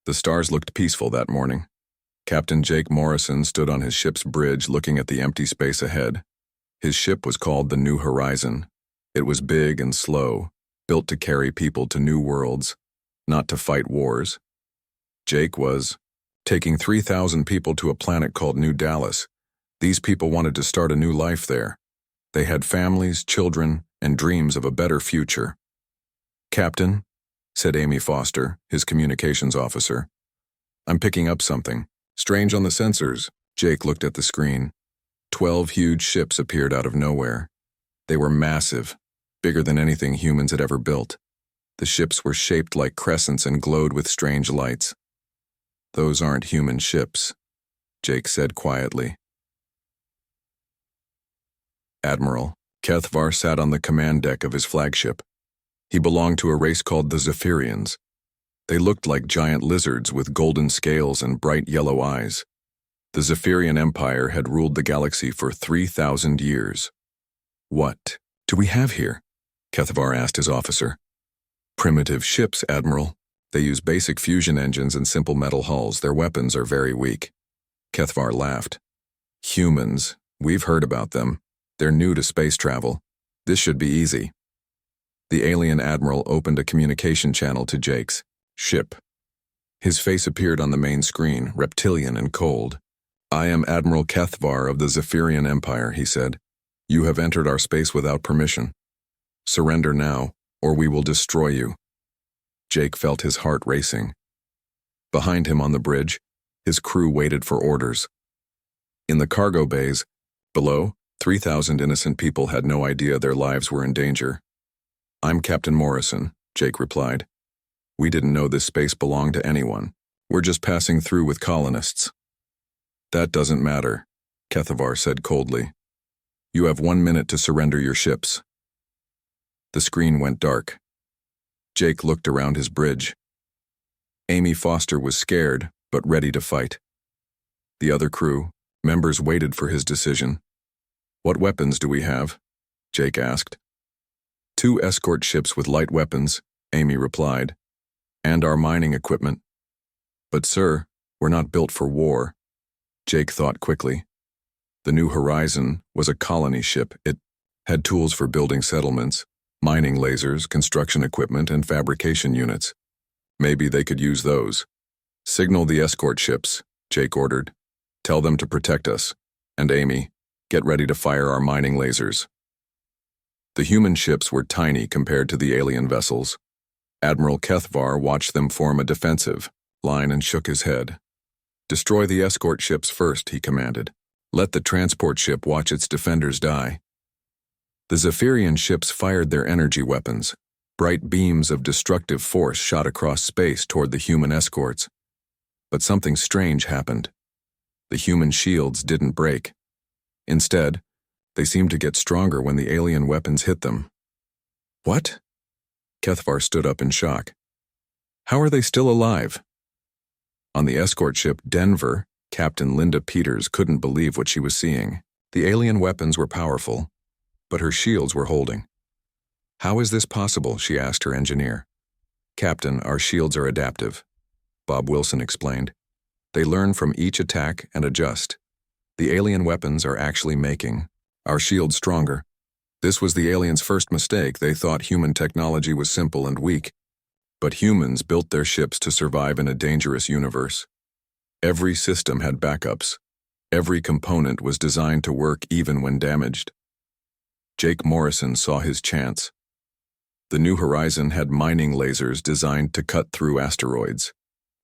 The stars looked peaceful that morning. Captain Jake Morrison stood on his ship's bridge looking at the empty space ahead. His ship was called the New Horizon. It was big and slow, built to carry people to new worlds, not to fight wars. Jake was taking 3,000 people to a planet called New Dallas. These people wanted to start a new life there. They had families, children, and dreams of a better future. "Captain," said Amy Foster, his communications officer, "I'm picking up something. Strange on the sensors." Jake looked at the screen. 12 huge ships appeared out of nowhere. They were massive, bigger than anything humans had ever built. The ships were shaped like crescents and glowed with strange lights. "Those aren't human ships," Jake said quietly. Admiral Kethvar sat on the command deck of his flagship. He belonged to a race called the Zephyrians. They looked like giant lizards with golden scales and bright yellow eyes. The Zephyrian Empire had ruled the galaxy for 3,000 years. "What do we have here?" Kethvar asked his officer. "Primitive ships, Admiral. They use basic fusion engines and simple metal hulls. Their weapons are very weak." Kethvar laughed. "Humans, we've heard about them. They're new to space travel. This should be easy." The alien admiral opened a communication channel to Jake's ship. His face appeared on the main screen, reptilian and cold. "I am Admiral Kethvar of the Zephyrian Empire," he said. "You have entered our space without permission. Surrender now, or we will destroy you." Jake felt his heart racing. Behind him on the bridge, his crew waited for orders. In the cargo bays, below, 3,000 innocent people had no idea their lives were in danger. "I'm Captain Morrison," Jake replied. "We didn't know this space belonged to anyone. We're just passing through with colonists." "That doesn't matter," Kethvar said coldly. "You have 1 minute to surrender your ships." The screen went dark. Jake looked around his bridge. Amy Foster was scared, but ready to fight. The other crew members waited for his decision. "What weapons do we have?" Jake asked. "2 escort ships with light weapons," Amy replied, "and our mining equipment." "But sir, we're not built for war." Jake thought quickly. The New Horizon was a colony ship. It had tools for building settlements, mining lasers, construction equipment, and fabrication units. Maybe they could use those. "Signal the escort ships," Jake ordered. "Tell them to protect us. And Amy, get ready to fire our mining lasers." The human ships were tiny compared to the alien vessels. Admiral Kethvar watched them form a defensive line and shook his head. "Destroy the escort ships first," he commanded. "Let the transport ship watch its defenders die." The Zephyrian ships fired their energy weapons. Bright beams of destructive force shot across space toward the human escorts. But something strange happened. The human shields didn't break. Instead, they seemed to get stronger when the alien weapons hit them. "What?" Kethvar stood up in shock. "How are they still alive?" On the escort ship Denver, Captain Linda Peters couldn't believe what she was seeing. The alien weapons were powerful, but her shields were holding. "How is this possible?" she asked her engineer. "Captain, our shields are adaptive," Bob Wilson explained. "They learn from each attack and adjust. The alien weapons are actually making our shields stronger. This was the aliens' first mistake. They thought human technology was simple and weak. But humans built their ships to survive in a dangerous universe. Every system had backups. Every component was designed to work even when damaged." Jake Morrison saw his chance. The New Horizon had mining lasers designed to cut through asteroids.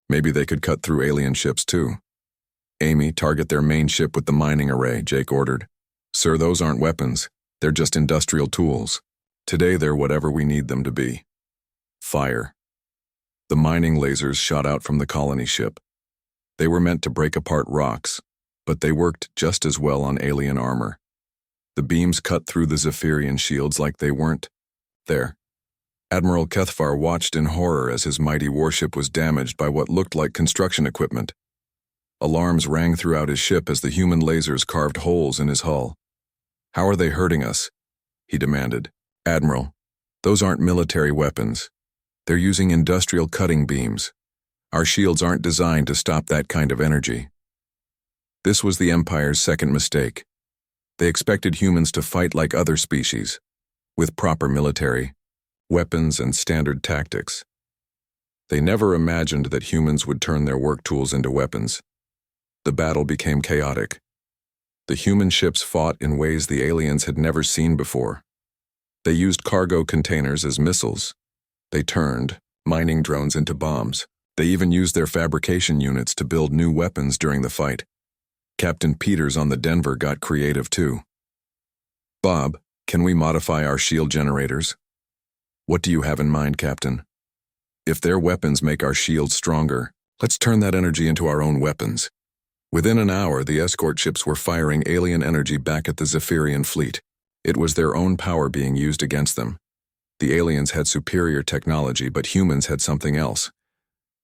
Maybe they could cut through alien ships too. "Amy, target their main ship with the mining array," Jake ordered. "Sir, those aren't weapons. They're just industrial tools. Today they're whatever we need them to be." Fire. The mining lasers shot out from the colony ship. They were meant to break apart rocks, but they worked just as well on alien armor. The beams cut through the Zephyrian shields like they weren't there. Admiral Kethvar watched in horror as his mighty warship was damaged by what looked like construction equipment. Alarms rang throughout his ship as the human lasers carved holes in his hull. "How are they hurting us?" he demanded. "Admiral, those aren't military weapons. They're using industrial cutting beams. Our shields aren't designed to stop that kind of energy. This was the Empire's second mistake. They expected humans to fight like other species, with proper military, weapons, and standard tactics. They never imagined that humans would turn their work tools into weapons. The battle became chaotic. The human ships fought in ways the aliens had never seen before. They used cargo containers as missiles. They turned mining drones into bombs. They even used their fabrication units to build new weapons during the fight. Captain Peters on the Denver got creative too. "Bob, can we modify our shield generators?" "What do you have in mind, Captain?" "If their weapons make our shields stronger, let's turn that energy into our own weapons." Within an hour, the escort ships were firing alien energy back at the Zephyrian fleet. It was their own power being used against them. The aliens had superior technology, but humans had something else: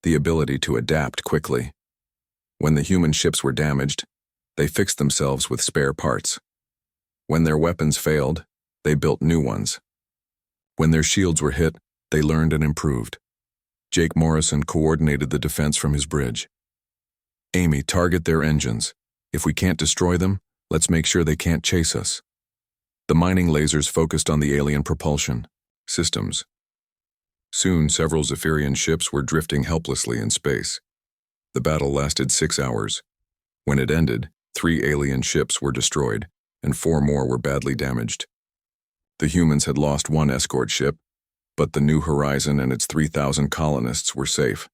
the ability to adapt quickly. When the human ships were damaged, they fixed themselves with spare parts. When their weapons failed, they built new ones. When their shields were hit, they learned and improved. Jake Morrison coordinated the defense from his bridge. "Amy, target their engines. If we can't destroy them, let's make sure they can't chase us." The mining lasers focused on the alien propulsion systems. Soon, several Zephyrian ships were drifting helplessly in space. The battle lasted 6 hours. When it ended, 3 alien ships were destroyed, and 4 more were badly damaged. The humans had lost 1 escort ship, but the New Horizon and its 3,000 colonists were safe.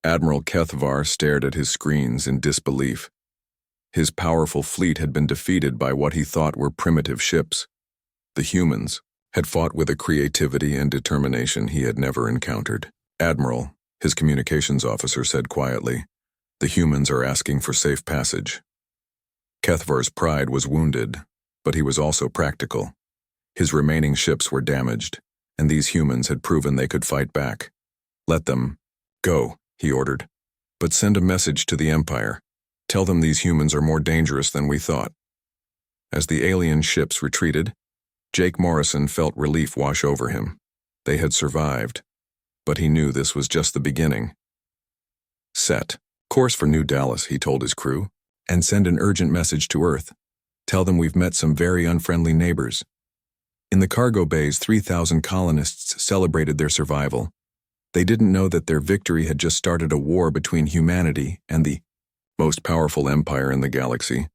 Admiral Kethvar stared at his screens in disbelief. His powerful fleet had been defeated by what he thought were primitive ships. The humans had fought with a creativity and determination he had never encountered. "Admiral," his communications officer said quietly, "the humans are asking for safe passage." Kethvar's pride was wounded, but he was also practical. His remaining ships were damaged, and these humans had proven they could fight back. "Let them go," he ordered. "But send a message to the Empire. Tell them these humans are more dangerous than we thought." As the alien ships retreated, Jake Morrison felt relief wash over him. They had survived, but he knew this was just the beginning. "Set course for New Dallas," he told his crew, "and send an urgent message to Earth. Tell them we've met some very unfriendly neighbors." In the cargo bays, 3,000 colonists celebrated their survival. They didn't know that their victory had just started a war between humanity and the most powerful empire in the galaxy.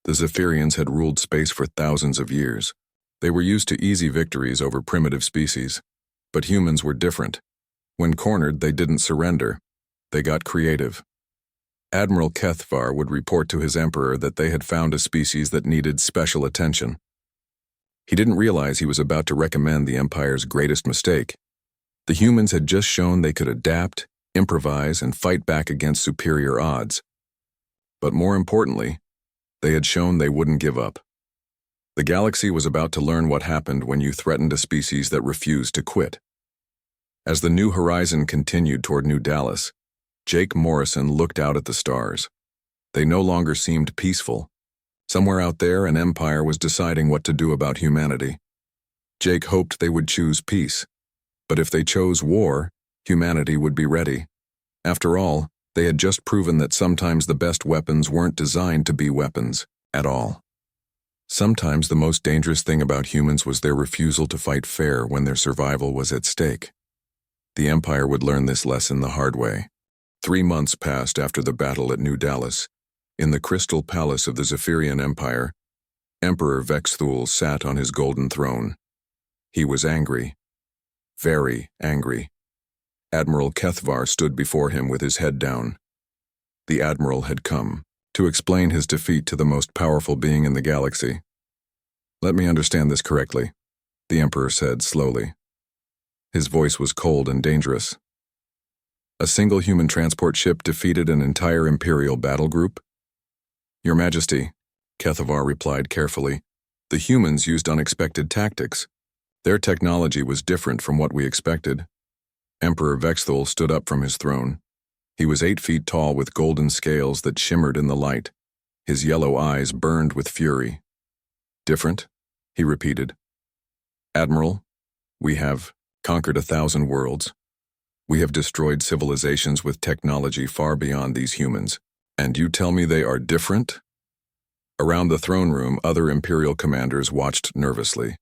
The Zephyrians had ruled space for thousands of years. They were used to easy victories over primitive species, but humans were different. When cornered, they didn't surrender. They got creative. Admiral Kethvar would report to his emperor that they had found a species that needed special attention. He didn't realize he was about to recommend the Empire's greatest mistake. The humans had just shown they could adapt, improvise, and fight back against superior odds. But more importantly, they had shown they wouldn't give up. The galaxy was about to learn what happened when you threatened a species that refused to quit. As the New Horizon continued toward New Dallas, Jake Morrison looked out at the stars. They no longer seemed peaceful. Somewhere out there, an empire was deciding what to do about humanity. Jake hoped they would choose peace. But if they chose war, humanity would be ready. After all, they had just proven that sometimes the best weapons weren't designed to be weapons at all. Sometimes the most dangerous thing about humans was their refusal to fight fair when their survival was at stake. The Empire would learn this lesson the hard way. 3 months passed after the battle at New Dallas. In the Crystal Palace of the Zephyrian Empire, Emperor Vexthul sat on his golden throne. He was angry. Very angry. Admiral Kethvar stood before him with his head down. The Admiral had come to explain his defeat to the most powerful being in the galaxy. "Let me understand this correctly," the Emperor said slowly. His voice was cold and dangerous. "A single human transport ship defeated an entire Imperial battle group?" "Your Majesty," Kethvar replied carefully, "the humans used unexpected tactics. Their technology was different from what we expected." Emperor Vexthul stood up from his throne. He was 8 feet tall with golden scales that shimmered in the light. His yellow eyes burned with fury. "Different?" he repeated. "Admiral, we have conquered 1,000 worlds. We have destroyed civilizations with technology far beyond these humans. And you tell me they are different? Around the throne room, other Imperial commanders watched nervously.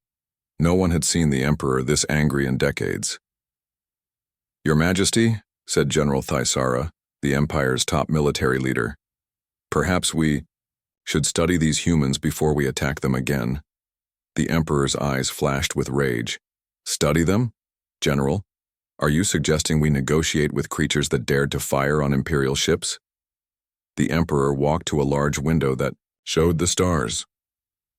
No one had seen the Emperor this angry in decades. Your Majesty, said General Thaisara, the Empire's top military leader, perhaps we should study these humans before we attack them again. The Emperor's eyes flashed with rage. Study them? General, are you suggesting we negotiate with creatures that dared to fire on Imperial ships? The Emperor walked to a large window that showed the stars.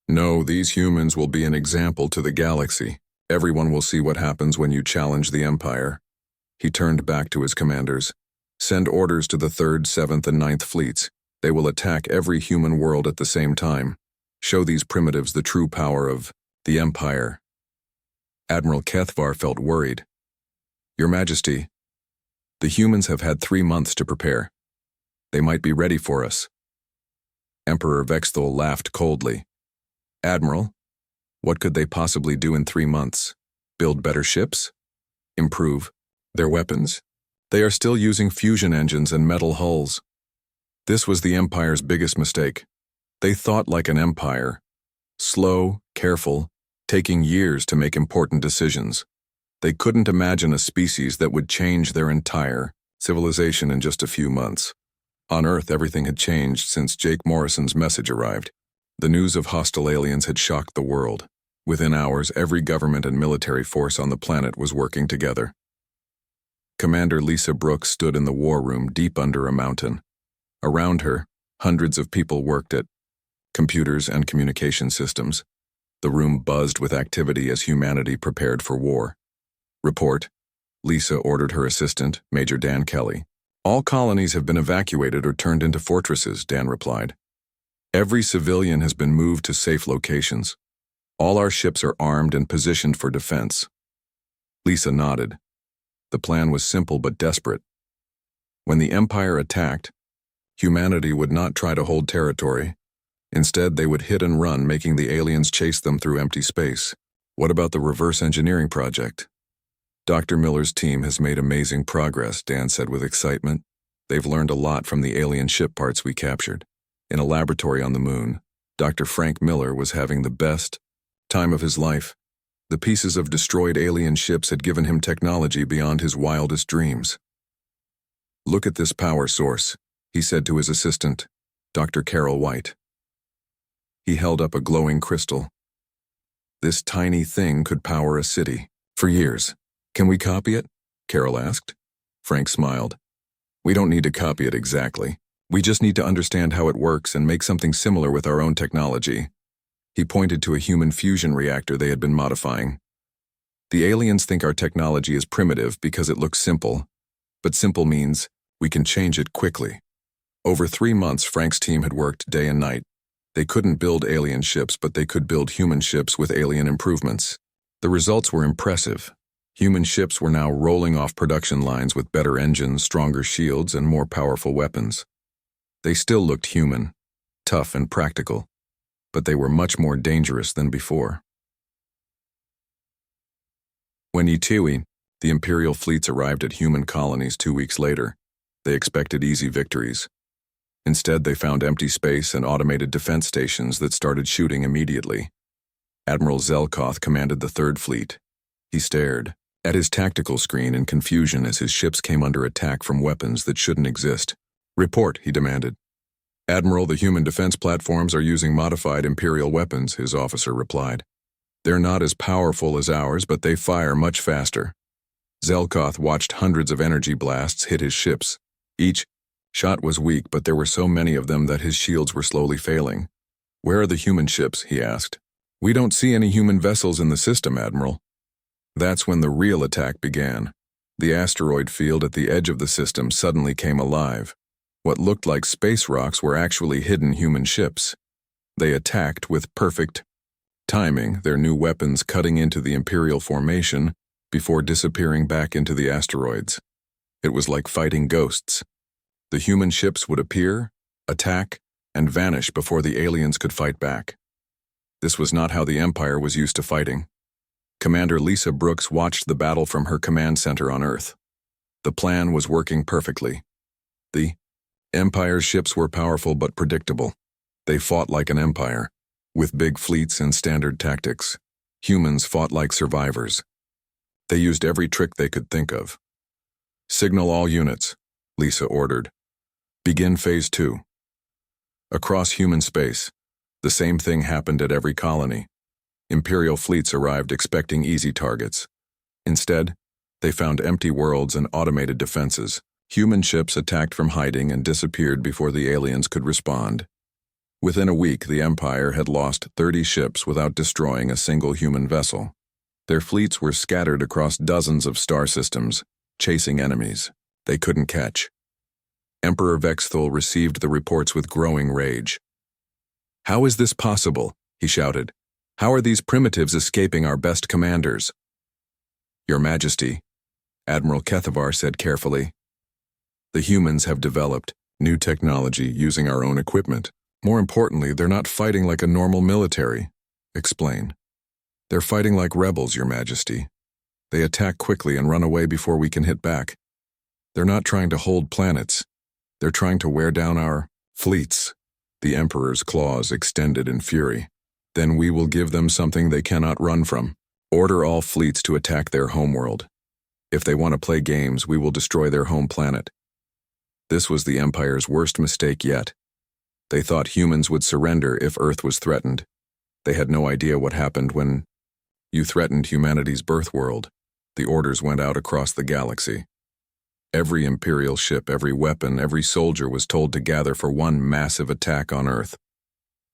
No, these humans will be an example to the galaxy. Everyone will see what happens when you challenge the Empire. He turned back to his commanders. Send orders to the 3rd, 7th, and 9th fleets. They will attack every human world at the same time. Show these primitives the true power of the Empire. Admiral Kethvar felt worried. Your Majesty, the humans have had 3 months to prepare. They might be ready for us. Emperor Vexthal laughed coldly. Admiral, what could they possibly do in 3 months? Build better ships? Improve their weapons? They are still using fusion engines and metal hulls. This was the Empire's biggest mistake. They thought like an empire. Slow, careful, taking years to make important decisions. They couldn't imagine a species that would change their entire civilization in just a few months. On Earth, everything had changed since Jake Morrison's message arrived. The news of hostile aliens had shocked the world. Within hours, every government and military force on the planet was working together. Commander Lisa Brooks stood in the war room deep under a mountain. Around her, hundreds of people worked at computers and communication systems. The room buzzed with activity as humanity prepared for war. Report, Lisa ordered her assistant, Major Dan Kelly. All colonies have been evacuated or turned into fortresses, Dan replied. Every civilian has been moved to safe locations. All our ships are armed and positioned for defense. Lisa nodded. The plan was simple but desperate. When the Empire attacked, humanity would not try to hold territory. Instead, they would hit and run, making the aliens chase them through empty space. What about the reverse engineering project? Dr. Miller's team has made amazing progress, Dan said with excitement. They've learned a lot from the alien ship parts we captured. In a laboratory on the moon, Dr. Frank Miller was having the best time of his life. The pieces of destroyed alien ships had given him technology beyond his wildest dreams. Look at this power source, he said to his assistant, Dr. Carol White. He held up a glowing crystal. This tiny thing could power a city. For years. Can we copy it? Carol asked. Frank smiled. We don't need to copy it exactly. We just need to understand how it works and make something similar with our own technology. He pointed to a human fusion reactor they had been modifying. The aliens think our technology is primitive because it looks simple, but simple means we can change it quickly. Over 3 months, Frank's team had worked day and night. They couldn't build alien ships, but they could build human ships with alien improvements. The results were impressive. Human ships were now rolling off production lines with better engines, stronger shields, and more powerful weapons. They still looked human, tough and practical, but they were much more dangerous than before. When Ytiwi, the Imperial fleets arrived at human colonies 2 weeks later, they expected easy victories. Instead, they found empty space and automated defense stations that started shooting immediately. Admiral Zelkoth commanded the 3rd Fleet. He stared at his tactical screen in confusion as his ships came under attack from weapons that shouldn't exist. Report, he demanded. Admiral, the human defense platforms are using modified Imperial weapons, his officer replied. They're not as powerful as ours, but they fire much faster. Zelkoth watched hundreds of energy blasts hit his ships. Each shot was weak, but there were so many of them that his shields were slowly failing. Where are the human ships? He asked. We don't see any human vessels in the system, Admiral. That's when the real attack began. The asteroid field at the edge of the system suddenly came alive. What looked like space rocks were actually hidden human ships. They attacked with perfect timing, their new weapons cutting into the Imperial formation before disappearing back into the asteroids. It was like fighting ghosts. The human ships would appear, attack, and vanish before the aliens could fight back. This was not how the Empire was used to fighting. Commander Lisa Brooks watched the battle from her command center on Earth. The plan was working perfectly. The Empire's ships were powerful but predictable. They fought like an empire, with big fleets and standard tactics. Humans fought like survivors. They used every trick they could think of. "Signal all units," Lisa ordered. "Begin Phase 2. Across human space, the same thing happened at every colony. Imperial fleets arrived expecting easy targets. Instead, they found empty worlds and automated defenses. Human ships attacked from hiding and disappeared before the aliens could respond. Within a week, the Empire had lost 30 ships without destroying a single human vessel. Their fleets were scattered across dozens of star systems, chasing enemies they couldn't catch. Emperor Vexthul received the reports with growing rage. "How is this possible?" he shouted. "How are these primitives escaping our best commanders?" "Your Majesty," Admiral Kethavar said carefully, "the humans have developed new technology using our own equipment. More importantly, they're not fighting like a normal military." "Explain." "They're fighting like rebels, Your Majesty. They attack quickly and run away before we can hit back. They're not trying to hold planets. They're trying to wear down our fleets." The Emperor's claws extended in fury. "Then we will give them something they cannot run from. Order all fleets to attack their homeworld. If they want to play games, we will destroy their home planet." This was the Empire's worst mistake yet. They thought humans would surrender if Earth was threatened. They had no idea what happened when you threatened humanity's birth world. The orders went out across the galaxy. Every Imperial ship, every weapon, every soldier was told to gather for one massive attack on Earth.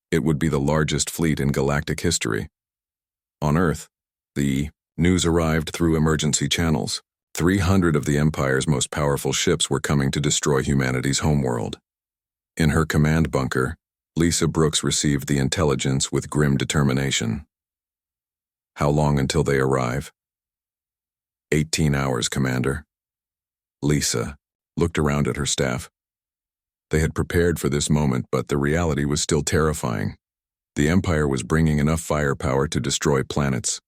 It would be the largest fleet in galactic history. On Earth, the news arrived through emergency channels. 300 of the Empire's most powerful ships were coming to destroy humanity's homeworld. In her command bunker, Lisa Brooks received the intelligence with grim determination. "How long until they arrive?" 18 hours, Commander." Lisa looked around at her staff. They had prepared for this moment, but the reality was still terrifying. The Empire was bringing enough firepower to destroy planets.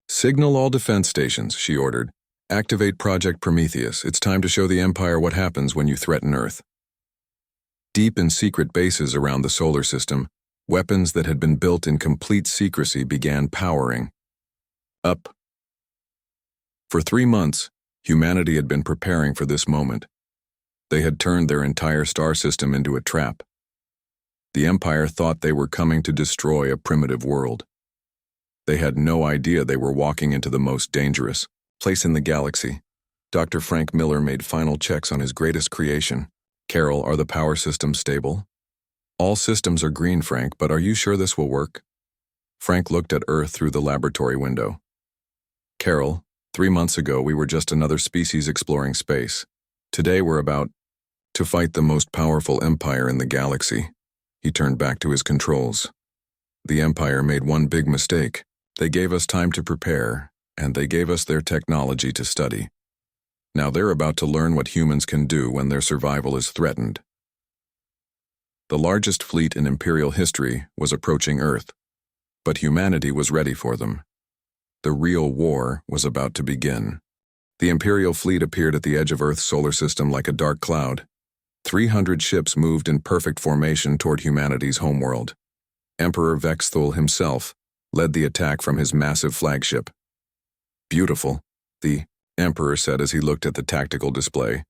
"Signal all defense stations," she ordered. "Activate Project Prometheus. It's time to show the Empire what happens when you threaten Earth." Deep in secret bases around the solar system, weapons that had been built in complete secrecy began powering up. For 3 months, humanity had been preparing for this moment. They had turned their entire star system into a trap. The Empire thought they were coming to destroy a primitive world. They had no idea they were walking into the most dangerous place in the galaxy. Dr. Frank Miller made final checks on his greatest creation. "Carol, are the power systems stable?" "All systems are green, Frank, but are you sure this will work?" Frank looked at Earth through the laboratory window. "Carol, 3 months ago we were just another species exploring space. Today we're about to fight the most powerful empire in the galaxy." He turned back to his controls. "The Empire made one big mistake. They gave us time to prepare, and they gave us their technology to study. Now they're about to learn what humans can do when their survival is threatened." The largest fleet in Imperial history was approaching Earth, but humanity was ready for them. The real war was about to begin. The Imperial fleet appeared at the edge of Earth's solar system like a dark cloud. 300 ships moved in perfect formation toward humanity's homeworld. Emperor Vexthul himself led the attack from his massive flagship. "Beautiful," the Emperor said as he looked at the tactical display.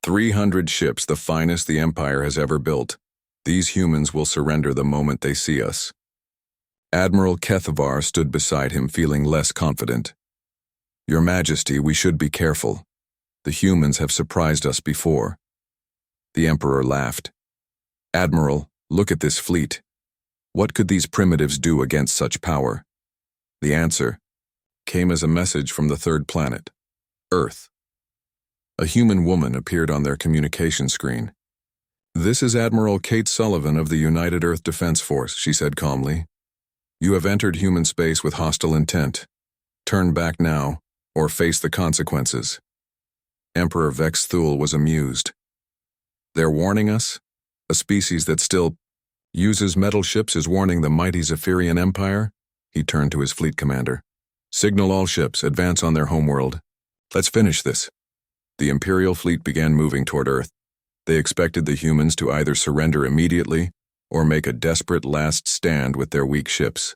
300 ships, the finest the Empire has ever built. These humans will surrender the moment they see us." Admiral Kethavar stood beside him, feeling less confident. "Your Majesty, we should be careful. The humans have surprised us before." The Emperor laughed. "Admiral, look at this fleet. What could these primitives do against such power?" The answer came as a message from the third planet, Earth. A human woman appeared on their communication screen. "This is Admiral Kate Sullivan of the United Earth Defense Force," she said calmly. "You have entered human space with hostile intent. Turn back now, or face the consequences." Emperor Vexthul was amused. "They're warning us? A species that still uses metal ships is warning the mighty Zephyrian Empire?" He turned to his fleet commander. "Signal all ships, advance on their homeworld. Let's finish this." The Imperial fleet began moving toward Earth. They expected the humans to either surrender immediately or make a desperate last stand with their weak ships.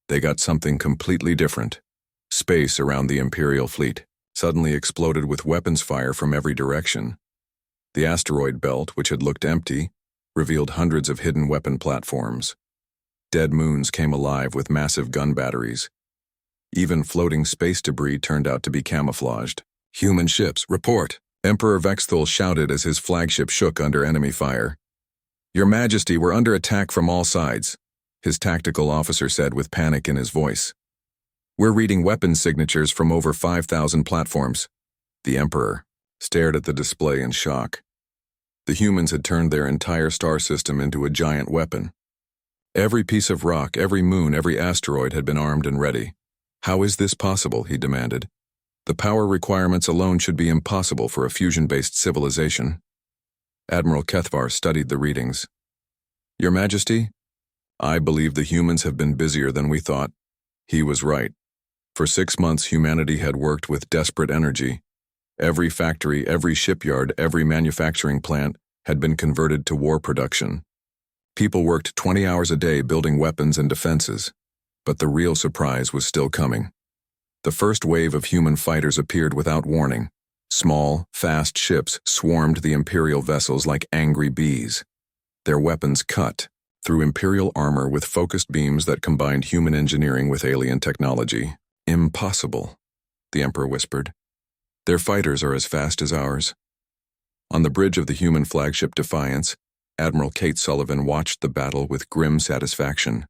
They got something completely different. Space around the Imperial fleet suddenly exploded with weapons fire from every direction. The asteroid belt, which had looked empty, revealed hundreds of hidden weapon platforms. Dead moons came alive with massive gun batteries. Even floating space debris turned out to be camouflaged. "Human ships, report!" Emperor Vexthul shouted as his flagship shook under enemy fire. "Your Majesty, we're under attack from all sides," his tactical officer said with panic in his voice. "We're reading weapons signatures from over 5,000 platforms." The Emperor stared at the display in shock. The humans had turned their entire star system into a giant weapon. Every piece of rock, every moon, every asteroid had been armed and ready. "How is this possible?" he demanded. "The power requirements alone should be impossible for a fusion-based civilization." Admiral Kethvar studied the readings. "Your Majesty, I believe the humans have been busier than we thought." He was right. For 6 months, humanity had worked with desperate energy. Every factory, every shipyard, every manufacturing plant had been converted to war production. People worked 20 hours a day building weapons and defenses. But the real surprise was still coming. The first wave of human fighters appeared without warning. Small, fast ships swarmed the Imperial vessels like angry bees. Their weapons cut through Imperial armor with focused beams that combined human engineering with alien technology. "Impossible," the Emperor whispered. "Their fighters are as fast as ours." On the bridge of the human flagship Defiance, Admiral Kate Sullivan watched the battle with grim satisfaction.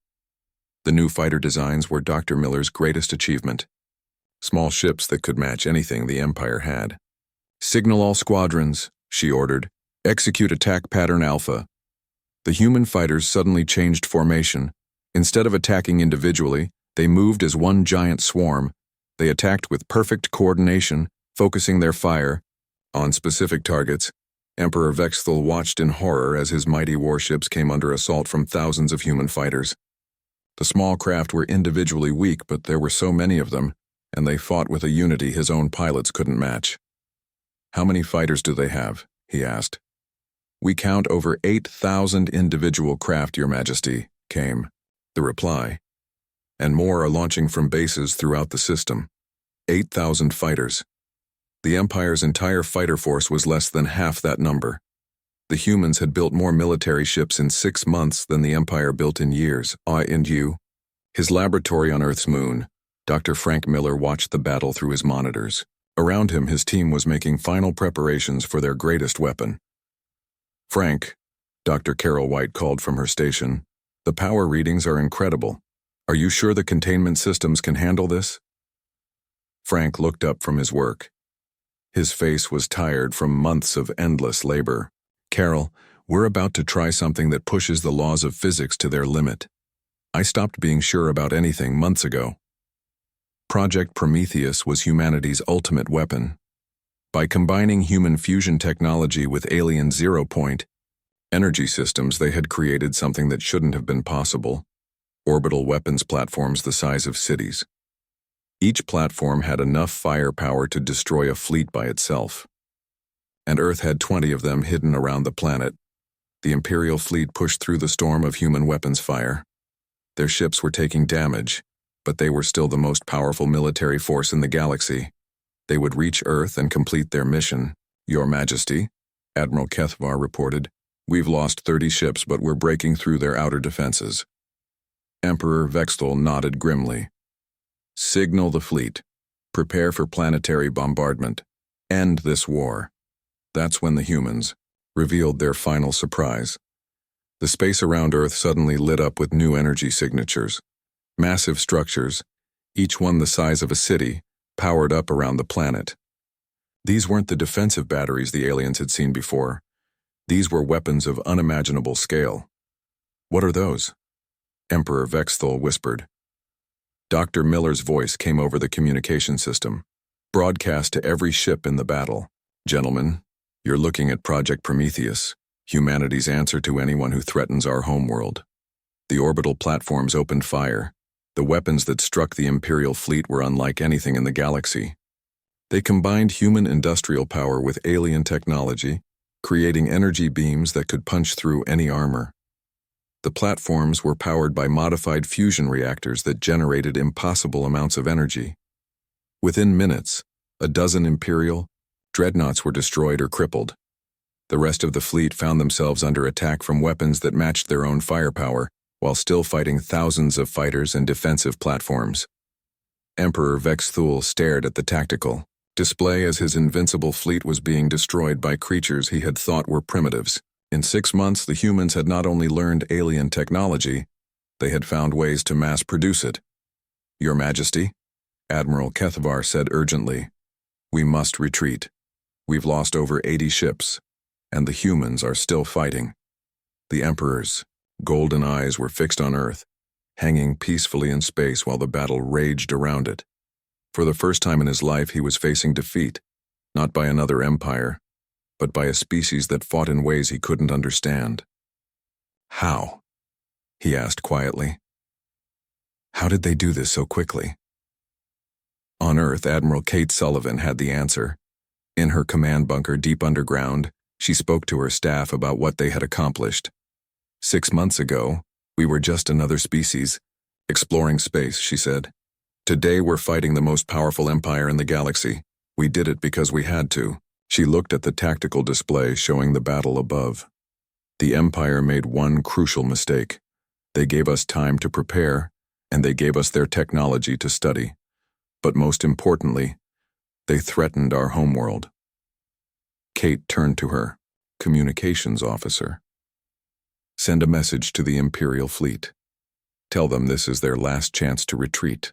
The new fighter designs were Dr. Miller's greatest achievement. Small ships that could match anything the Empire had. "Signal all squadrons," she ordered. "Execute attack pattern Alpha." The human fighters suddenly changed formation. Instead of attacking individually, they moved as one giant swarm. They attacked with perfect coordination, focusing their fire on specific targets. Emperor Vexthul watched in horror as his mighty warships came under assault from thousands of human fighters. The small craft were individually weak, but there were so many of them, and they fought with a unity his own pilots couldn't match. "How many fighters do they have?" he asked. "We count over 8,000 individual craft, Your Majesty," came the reply. "And more are launching from bases throughout the system. 8,000 fighters. The Empire's entire fighter force was less than half that number. The humans had built more military ships in 6 months than the Empire built in years. I and you." His laboratory on Earth's moon, Dr. Frank Miller watched the battle through his monitors. Around him, his team was making final preparations for their greatest weapon. "Frank," Dr. Carol White called from her station, "the power readings are incredible. Are you sure the containment systems can handle this?" Frank looked up from his work. His face was tired from months of endless labor. "Carol, we're about to try something that pushes the laws of physics to their limit. I stopped being sure about anything months ago." Project Prometheus was humanity's ultimate weapon. By combining human fusion technology with alien zero-point energy systems, they had created something that shouldn't have been possible: orbital weapons platforms the size of cities. Each platform had enough firepower to destroy a fleet by itself. And Earth had 20 of them hidden around the planet. The Imperial fleet pushed through the storm of human weapons fire. Their ships were taking damage, but they were still the most powerful military force in the galaxy. They would reach Earth and complete their mission. "Your Majesty," Admiral Kethvar reported, "we've lost 30 ships, but we're breaking through their outer defenses." Emperor Vexthul nodded grimly. "Signal the fleet. Prepare for planetary bombardment. End this war." That's when the humans revealed their final surprise. The space around Earth suddenly lit up with new energy signatures. Massive structures, each one the size of a city, powered up around the planet. These weren't the defensive batteries the aliens had seen before. These were weapons of unimaginable scale. "What are those?" Emperor Vexthul whispered. Dr. Miller's voice came over the communication system, broadcast to every ship in the battle. "Gentlemen, you're looking at Project Prometheus, humanity's answer to anyone who threatens our homeworld." The orbital platforms opened fire. The weapons that struck the Imperial fleet were unlike anything in the galaxy. They combined human industrial power with alien technology, creating energy beams that could punch through any armor. The platforms were powered by modified fusion reactors that generated impossible amounts of energy. Within minutes, a dozen Imperial dreadnoughts were destroyed or crippled. The rest of the fleet found themselves under attack from weapons that matched their own firepower, while still fighting thousands of fighters and defensive platforms. Emperor Vex Thul stared at the tactical display as his invincible fleet was being destroyed by creatures he had thought were primitives. In 6 months, the humans had not only learned alien technology, they had found ways to mass-produce it. "Your Majesty," Admiral Kethvar said urgently, "we must retreat. We've lost over 80 ships, and the humans are still fighting." The Emperor's golden eyes were fixed on Earth, hanging peacefully in space while the battle raged around it. For the first time in his life, he was facing defeat, not by another empire, but by a species that fought in ways he couldn't understand. "How?" he asked quietly. "How did they do this so quickly?" On Earth, Admiral Kate Sullivan had the answer. In her command bunker deep underground, she spoke to her staff about what they had accomplished. 6 months ago, we were just another species, exploring space, she said. Today we're fighting the most powerful empire in the galaxy. We did it because we had to. She looked at the tactical display showing the battle above. The Empire made one crucial mistake. They gave us time to prepare, and they gave us their technology to study. But most importantly, they threatened our homeworld. Kate turned to her communications officer. "Send a message to the Imperial fleet. Tell them this is their last chance to retreat."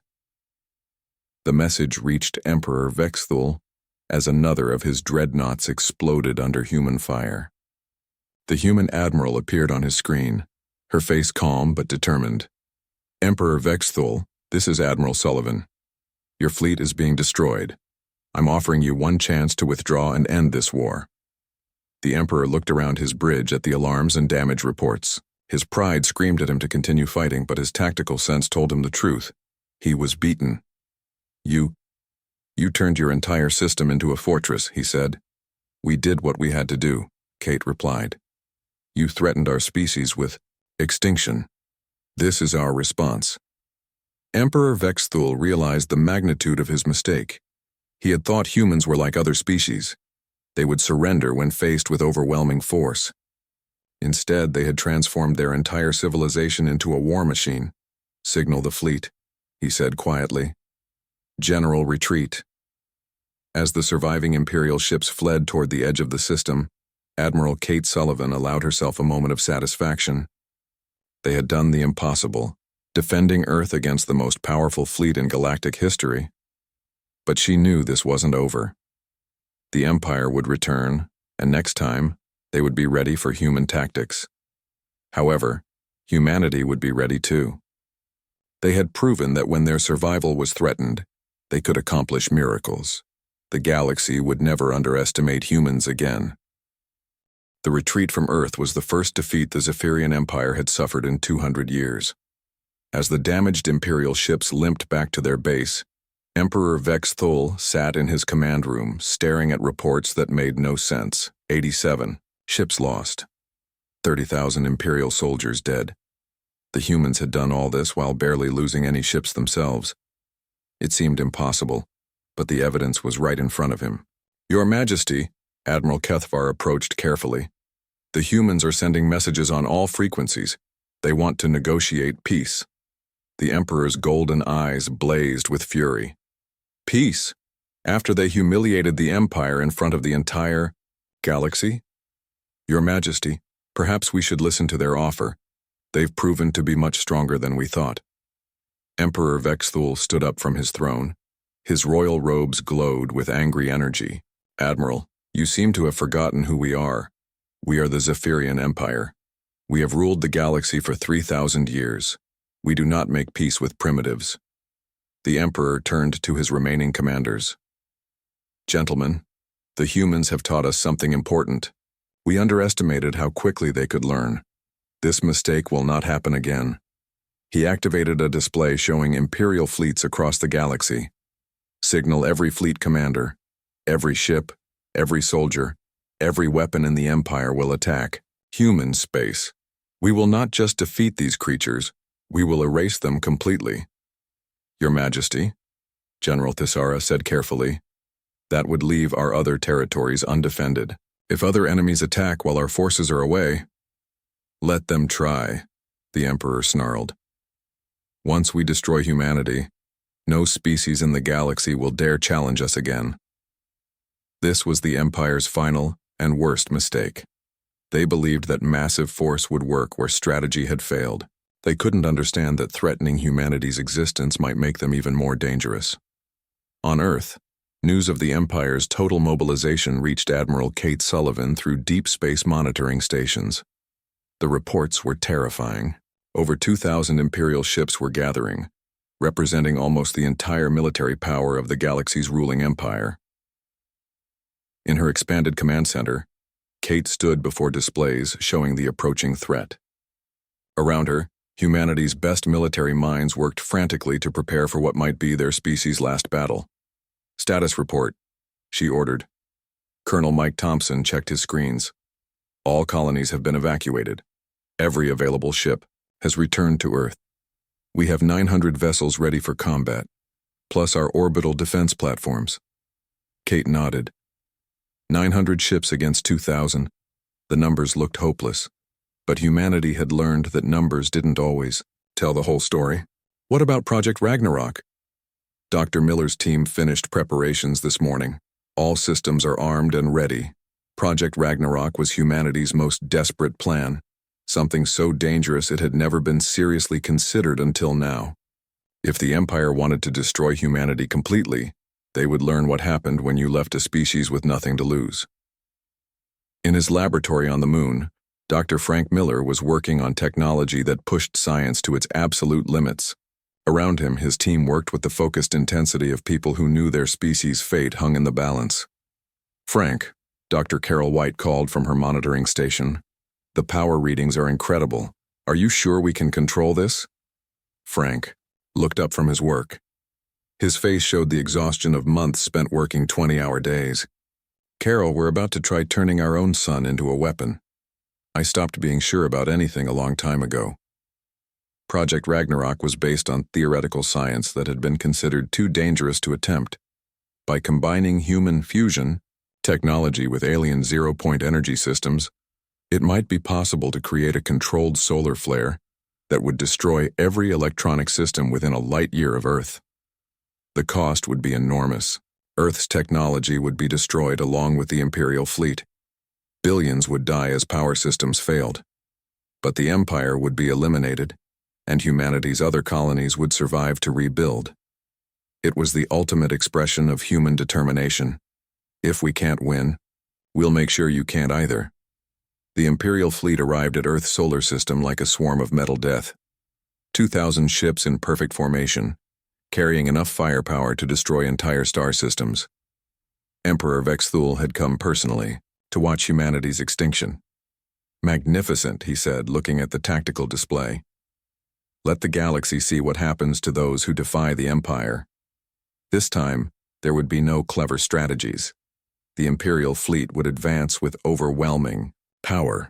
The message reached Emperor Vex Thul as another of his dreadnoughts exploded under human fire. The human admiral appeared on his screen, her face calm but determined. "Emperor Vex Thul, this is Admiral Sullivan. Your fleet is being destroyed. I'm offering you one chance to withdraw and end this war." The Emperor looked around his bridge at the alarms and damage reports. His pride screamed at him to continue fighting, but his tactical sense told him the truth. He was beaten. You turned your entire system into a fortress," he said. "We did what we had to do," Kate replied. "You threatened our species with extinction. This is our response." Emperor Vex Thul realized the magnitude of his mistake. He had thought humans were like other species. They would surrender when faced with overwhelming force. Instead, they had transformed their entire civilization into a war machine. "Signal the fleet," he said quietly. "General retreat." As the surviving Imperial ships fled toward the edge of the system, Admiral Kate Sullivan allowed herself a moment of satisfaction. They had done the impossible, defending Earth against the most powerful fleet in galactic history. But she knew this wasn't over. The Empire would return, and next time, they would be ready for human tactics. However, humanity would be ready too. They had proven that when their survival was threatened, they could accomplish miracles. The galaxy would never underestimate humans again. The retreat from Earth was the first defeat the Zephyrian Empire had suffered in 200 years. As the damaged Imperial ships limped back to their base, Emperor Vex Thul sat in his command room, staring at reports that made no sense. 87 ships lost. 30,000 Imperial soldiers dead. The humans had done all this while barely losing any ships themselves. It seemed impossible, but the evidence was right in front of him. "Your Majesty," Admiral Kethvar approached carefully. "The humans are sending messages on all frequencies. They want to negotiate peace." The Emperor's golden eyes blazed with fury. "Peace? After they humiliated the Empire in front of the entire galaxy? Your Majesty, perhaps we should listen to their offer. They've proven to be much stronger than we thought." Emperor Vex Thul stood up from his throne. His royal robes glowed with angry energy. "Admiral, you seem to have forgotten who we are. We are the Zephyrian Empire. We have ruled the galaxy for 3,000 years. We do not make peace with primitives." The Emperor turned to his remaining commanders. "Gentlemen, the humans have taught us something important. We underestimated how quickly they could learn. This mistake will not happen again." He activated a display showing Imperial fleets across the galaxy. "Signal every fleet commander. Every ship, every soldier, every weapon in the Empire will attack human space. We will not just defeat these creatures, we will erase them completely. Your Majesty, General Thisara said carefully, that would leave our other territories undefended. If other enemies attack while our forces are away, let them try, the Emperor snarled. Once we destroy humanity, no species in the galaxy will dare challenge us again. This was the Empire's final and worst mistake. They believed that massive force would work where strategy had failed. They couldn't understand that threatening humanity's existence might make them even more dangerous. On Earth, news of the Empire's total mobilization reached Admiral Kate Sullivan through deep space monitoring stations. The reports were terrifying. Over 2,000 Imperial ships were gathering, representing almost the entire military power of the galaxy's ruling empire. In her expanded command center, Kate stood before displays showing the approaching threat. Around her, humanity's best military minds worked frantically to prepare for what might be their species' last battle. Status report, she ordered. Colonel Mike Thompson checked his screens. All colonies have been evacuated. Every available ship has returned to Earth. We have 900 vessels ready for combat, plus our orbital defense platforms. Kate nodded. 900 ships against 2,000. The numbers looked hopeless, but humanity had learned that numbers didn't always tell the whole story. What about Project Ragnarok? Dr. Miller's team finished preparations this morning. All systems are armed and ready. Project Ragnarok was humanity's most desperate plan, something so dangerous it had never been seriously considered until now. If the Empire wanted to destroy humanity completely, they would learn what happened when you left a species with nothing to lose. In his laboratory on the Moon, Dr. Frank Miller was working on technology that pushed science to its absolute limits. Around him, his team worked with the focused intensity of people who knew their species' fate hung in the balance. Frank, Dr. Carol White called from her monitoring station. The power readings are incredible. Are you sure we can control this? Frank looked up from his work. His face showed the exhaustion of months spent working 20-hour days. Carol, we're about to try turning our own sun into a weapon. I stopped being sure about anything a long time ago. Project Ragnarok was based on theoretical science that had been considered too dangerous to attempt. By combining human fusion technology with alien zero-point energy systems, it might be possible to create a controlled solar flare that would destroy every electronic system within a light year of Earth. The cost would be enormous. Earth's technology would be destroyed along with the Imperial fleet. Billions would die as power systems failed. But the Empire would be eliminated, and humanity's other colonies would survive to rebuild. It was the ultimate expression of human determination. If we can't win, we'll make sure you can't either. The Imperial fleet arrived at Earth's solar system like a swarm of metal death. 2,000 ships in perfect formation, carrying enough firepower to destroy entire star systems. Emperor Vexthul had come personally to watch humanity's extinction. Magnificent, he said, looking at the tactical display. Let the galaxy see what happens to those who defy the Empire. This time, there would be no clever strategies. The Imperial fleet would advance with overwhelming power,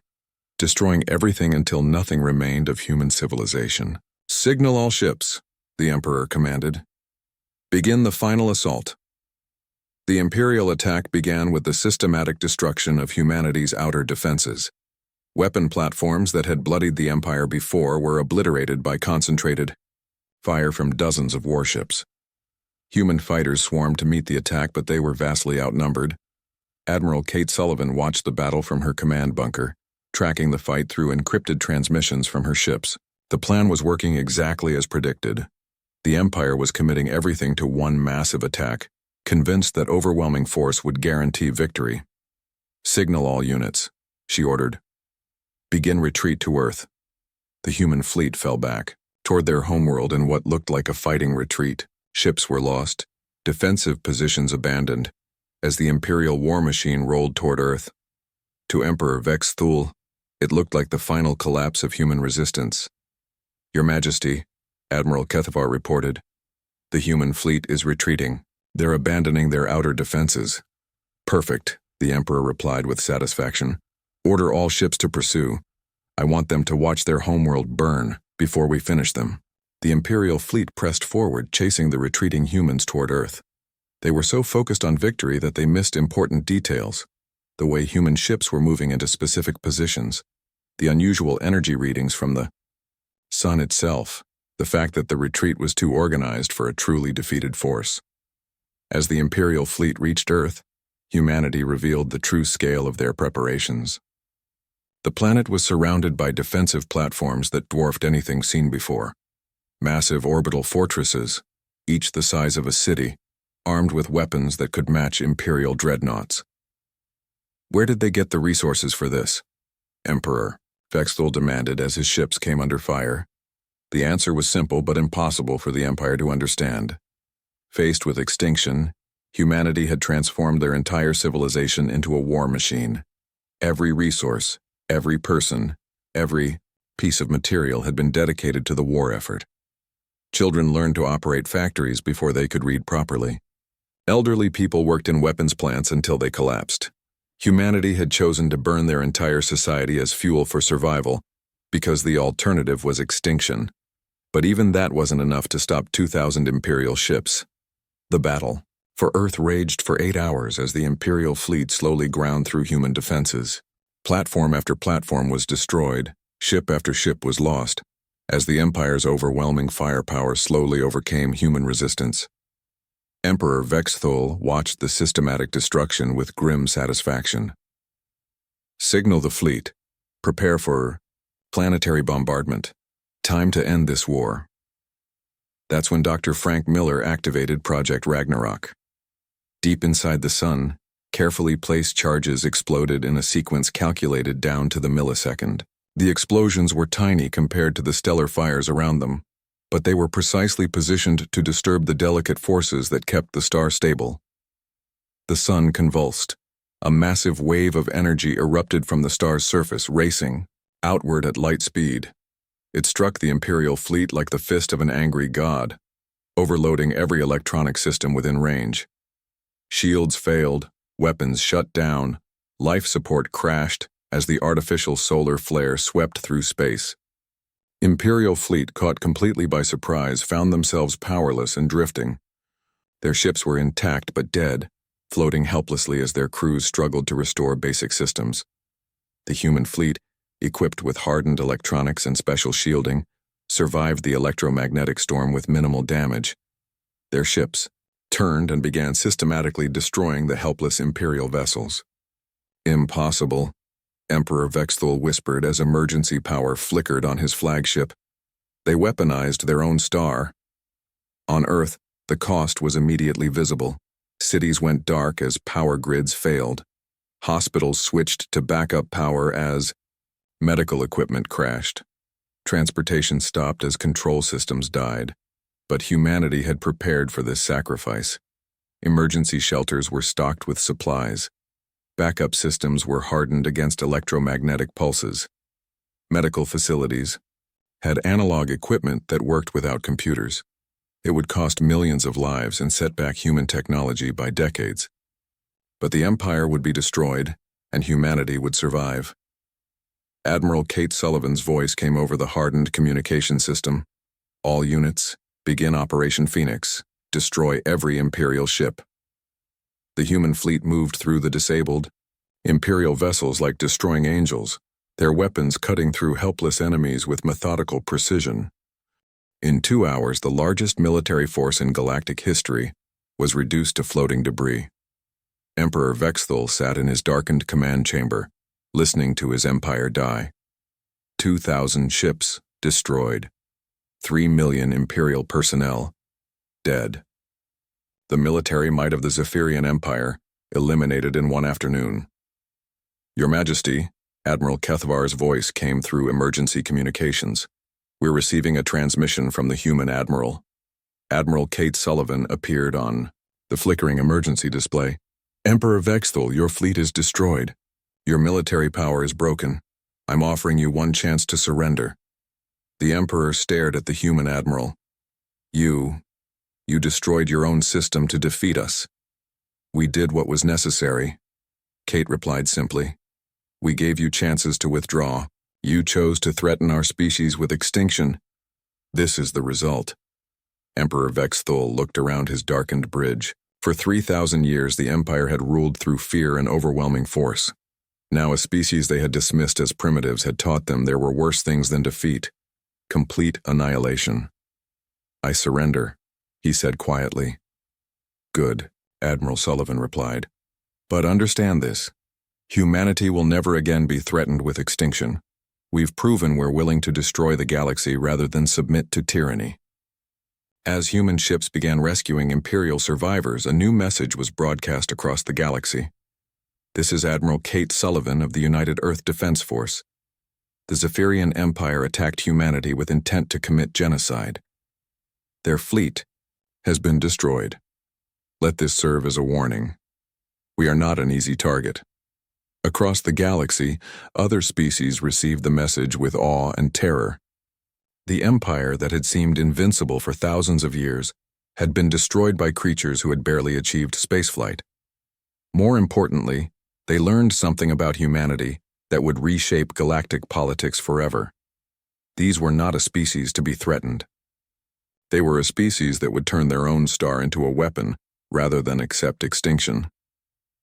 destroying everything until nothing remained of human civilization. Signal all ships, the Emperor commanded. Begin the final assault. The Imperial attack began with the systematic destruction of humanity's outer defenses. Weapon platforms that had bloodied the Empire before were obliterated by concentrated fire from dozens of warships. Human fighters swarmed to meet the attack, but they were vastly outnumbered. Admiral Kate Sullivan watched the battle from her command bunker, tracking the fight through encrypted transmissions from her ships. The plan was working exactly as predicted. The Empire was committing everything to one massive attack, convinced that overwhelming force would guarantee victory. Signal all units, she ordered. Begin retreat to Earth. The human fleet fell back, toward their homeworld in what looked like a fighting retreat. Ships were lost, defensive positions abandoned, as the Imperial war machine rolled toward Earth. To Emperor Vexthul, it looked like the final collapse of human resistance. Your Majesty, Admiral Kethavar reported, the human fleet is retreating. They're abandoning their outer defenses. Perfect, the Emperor replied with satisfaction. Order all ships to pursue. I want them to watch their homeworld burn before we finish them. The Imperial fleet pressed forward, chasing the retreating humans toward Earth. They were so focused on victory that they missed important details. The way human ships were moving into specific positions, the unusual energy readings from the sun itself, the fact that the retreat was too organized for a truly defeated force. As the Imperial fleet reached Earth, humanity revealed the true scale of their preparations. The planet was surrounded by defensive platforms that dwarfed anything seen before. Massive orbital fortresses, each the size of a city, armed with weapons that could match Imperial dreadnoughts. Where did they get the resources for this? Emperor, Vexthul demanded as his ships came under fire. The answer was simple but impossible for the Empire to understand. Faced with extinction, humanity had transformed their entire civilization into a war machine. Every resource, every person, every piece of material had been dedicated to the war effort. Children learned to operate factories before they could read properly. Elderly people worked in weapons plants until they collapsed. Humanity had chosen to burn their entire society as fuel for survival because the alternative was extinction. But even that wasn't enough to stop 2,000 Imperial ships. The battle for Earth raged for 8 hours as the Imperial fleet slowly ground through human defenses. Platform after platform was destroyed, ship after ship was lost, as the Empire's overwhelming firepower slowly overcame human resistance. Emperor Vexthul watched the systematic destruction with grim satisfaction. Signal the fleet. Prepare for planetary bombardment. Time to end this war. That's when Dr. Frank Miller activated Project Ragnarok. Deep inside the sun, carefully placed charges exploded in a sequence calculated down to the millisecond. The explosions were tiny compared to the stellar fires around them, but they were precisely positioned to disturb the delicate forces that kept the star stable. The sun convulsed. A massive wave of energy erupted from the star's surface, racing outward at light speed. It struck the Imperial fleet like the fist of an angry god, overloading every electronic system within range. Shields failed, weapons shut down, life support crashed as the artificial solar flare swept through space. Imperial fleet, caught completely by surprise, found themselves powerless and drifting. Their ships were intact but dead, floating helplessly as their crews struggled to restore basic systems. The human fleet, equipped with hardened electronics and special shielding, survived the electromagnetic storm with minimal damage. Their ships turned and began systematically destroying the helpless Imperial vessels. Impossible, Emperor Vexthul whispered as emergency power flickered on his flagship. They weaponized their own star. On Earth, the cost was immediately visible. Cities went dark as power grids failed. Hospitals switched to backup power as medical equipment crashed. Transportation stopped as control systems died. But humanity had prepared for this sacrifice. Emergency shelters were stocked with supplies. Backup systems were hardened against electromagnetic pulses. Medical facilities had analog equipment that worked without computers. It would cost millions of lives and set back human technology by decades. But the Empire would be destroyed, and humanity would survive. Admiral Kate Sullivan's voice came over the hardened communication system. All units, begin Operation Phoenix. Destroy every Imperial ship. The human fleet moved through the disabled Imperial vessels like destroying angels, their weapons cutting through helpless enemies with methodical precision. In 2 hours, the largest military force in galactic history was reduced to floating debris. Emperor Vexthul sat in his darkened command chamber, listening to his empire die. 2,000 ships destroyed. 3 million Imperial personnel dead. The military might of the Zephyrian Empire eliminated in one afternoon. Your Majesty, Admiral Kethvar's voice came through emergency communications. We're receiving a transmission from the human admiral. Admiral Kate Sullivan appeared on the flickering emergency display. Emperor Vexthul, your fleet is destroyed. Your military power is broken. I'm offering you one chance to surrender. The Emperor stared at the human admiral. You destroyed your own system to defeat us. We did what was necessary, Kate replied simply. We gave you chances to withdraw. You chose to threaten our species with extinction. This is the result. Emperor Vexthul looked around his darkened bridge. For 3,000 years, the Empire had ruled through fear and overwhelming force. Now a species they had dismissed as primitives had taught them there were worse things than defeat. Complete annihilation. I surrender, he said quietly. Good, Admiral Sullivan replied. But understand this. Humanity will never again be threatened with extinction. We've proven we're willing to destroy the galaxy rather than submit to tyranny. As human ships began rescuing Imperial survivors, a new message was broadcast across the galaxy. This is Admiral Kate Sullivan of the United Earth Defense Force. The Zephyrian Empire attacked humanity with intent to commit genocide. Their fleet has been destroyed. Let this serve as a warning. We are not an easy target. Across the galaxy, other species received the message with awe and terror. The empire that had seemed invincible for thousands of years had been destroyed by creatures who had barely achieved spaceflight. More importantly, they learned something about humanity that would reshape galactic politics forever. These were not a species to be threatened. They were a species that would turn their own star into a weapon rather than accept extinction.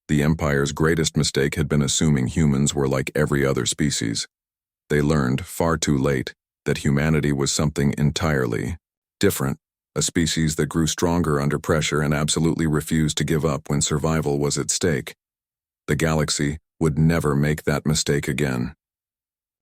The Empire's greatest mistake had been assuming humans were like every other species. They learned, far too late, that humanity was something entirely different, a species that grew stronger under pressure and absolutely refused to give up when survival was at stake. The galaxy would never make that mistake again.